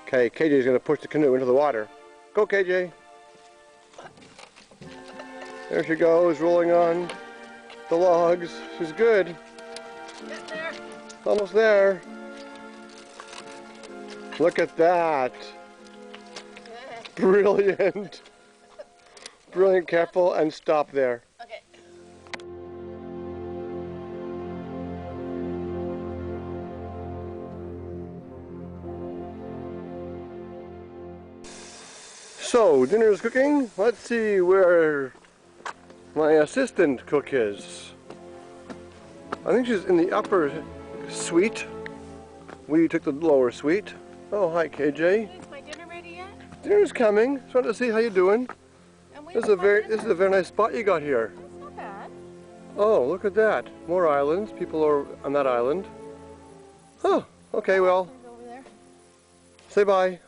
Okay, KJ's going to push the canoe into the water. Go, KJ. There she goes, rolling on the logs. She's good. Get there. Almost there. Look at that. Brilliant. Brilliant, careful, and stop there. Okay. So, dinner is cooking. Let's see where my assistant cook is. I think she's in the upper suite. We took the lower suite. Oh, hi KJ. Is my dinner ready yet? Dinner's coming. Just wanted to see how you're doing. This is a very nice spot you got here. It's not bad. Oh, look at that. More islands. People are on that island. Oh, okay, well, Over there. say bye.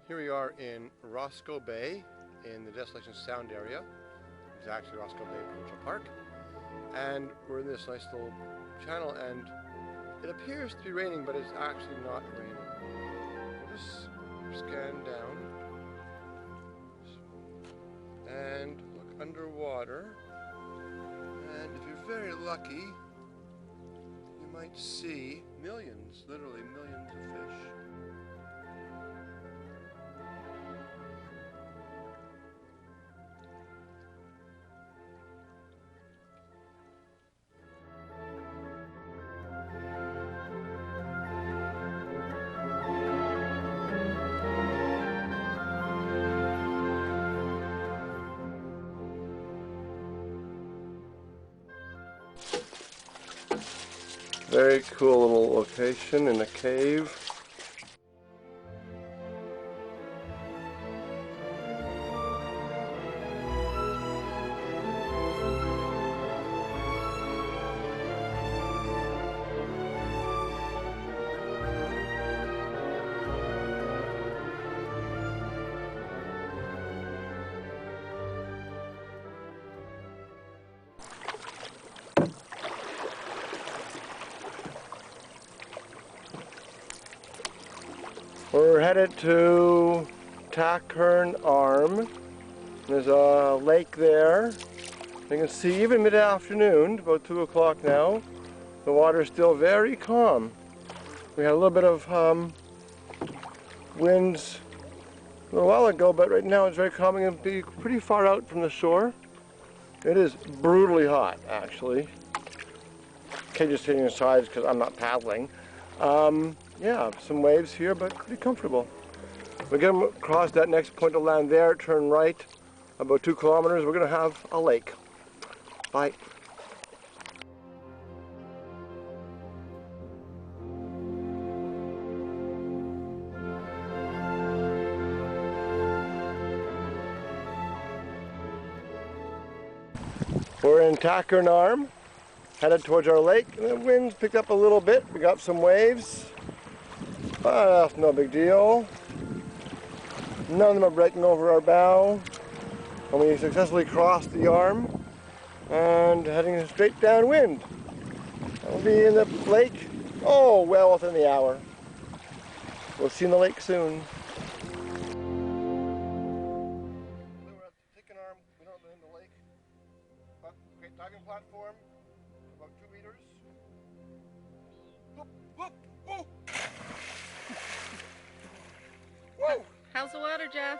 Here we are in Roscoe Bay in the Desolation Sound area. It's actually Roscoe Bay Provincial Park. And we're in this nice little channel and it appears to be raining, but it's actually not raining. We'll just scan down and look underwater. And if you're very lucky, you might see millions, literally millions of fish. Very cool little location in a cave. We're headed to Tackern Arm. There's a lake there. You can see even mid-afternoon, about 2 o'clock now, the water is still very calm. We had a little bit of winds a little while ago, but right now it's very calming and be pretty far out from the shore. It is brutally hot, actually. Cage's sitting aside because I'm not paddling. Yeah, some waves here, but pretty comfortable. We're going to cross that next point of land there, turn right, about 2 kilometers. We're going to have a lake. Bye. We're in Tackern Arm, headed towards our lake, and the wind's picked up a little bit. We got some waves, but that's no big deal. None of them are breaking over our bow, and we successfully crossed the arm and heading straight downwind. be in the lake, oh, well within the hour. We'll see you in the lake soon. We're at Thicken Arm, we don't in the lake, but great diving platform, about 2 meters. Whoop, whoop, whoop. Whoa! How's the water, Jeff? Nice.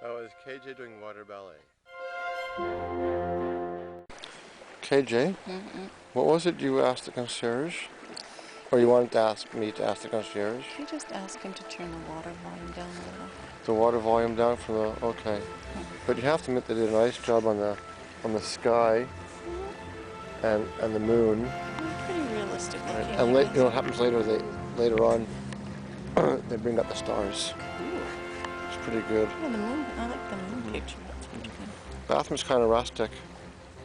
That was KJ doing water ballet. KJ, what was it you asked the concierge? Or you wanted to ask me to ask the concierge? You just ask him to turn the water volume down a little. The water volume down from the, okay. But you have to admit they did a nice job on the sky and the moon. Pretty realistic looking. And you know what happens later? Later on, they bring up the stars. Ooh. It's pretty good. Yeah, the moon. I like the moon picture. That's pretty good. Bathroom's kind of rustic.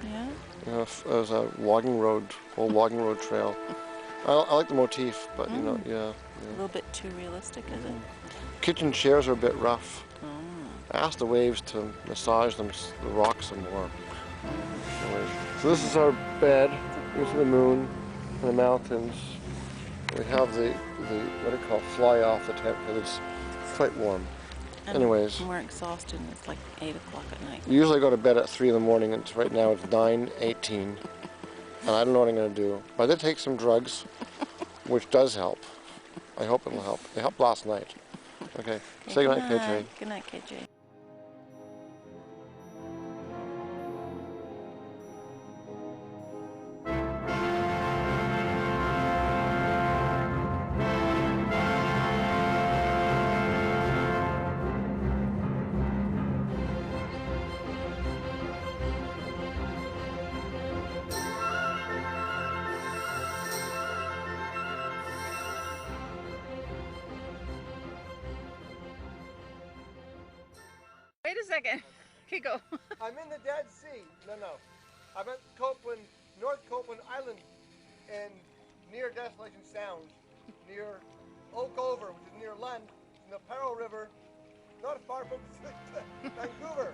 Yeah. You know, there's a logging road, old logging road trail. I like the motif, but you know, yeah. A little bit too realistic, is it? Kitchen chairs are a bit rough. Oh. I asked the waves to massage them, the rocks some more. Anyways, so this is our bed. Here's the moon and the mountains. We have the what do you call fly off the tent because it's quite warm. And Anyways, we're exhausted and it's like 8 o'clock at night. we usually go to bed at 3 in the morning, and right now it's 9:18. And I don't know what I'm going to do. But I did take some drugs, which does help. I hope it'll help. It helped last night. Okay. Say goodnight, KJ. Good night, KJ. Wait a second. Okay, go. I'm in the Dead Sea. No. I'm at Copeland, North Copeland Island, and near Desolation Sound, near Oak Over, which is near Lund, in the Peril River, not far from Vancouver.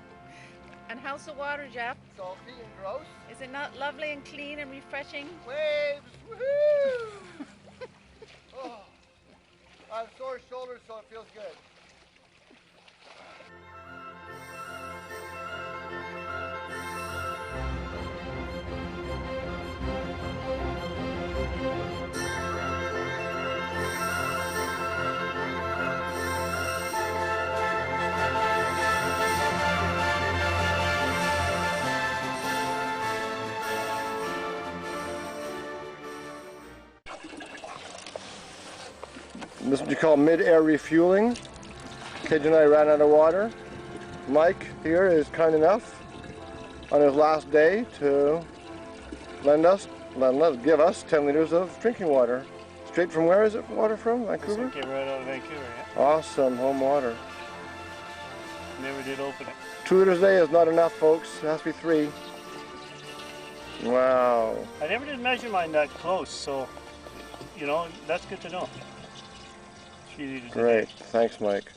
And how's the water, Jeff? Salty and gross. Is it not lovely and clean and refreshing? Waves, woohoo! Oh, I have sore shoulders, so it feels good. This is what you call mid-air refueling. KJ and I ran out of water. Mike here is kind enough on his last day to give us 10 liters of drinking water. Straight from where is it water from? Vancouver? Came right out of Vancouver, yeah. Awesome, home water. Never did open it. 2 liters a day is not enough, folks. It has to be 3. Wow. I never did measure mine that close, so, you know, that's good to know. 3 liters a day. Great. Thanks, Mike.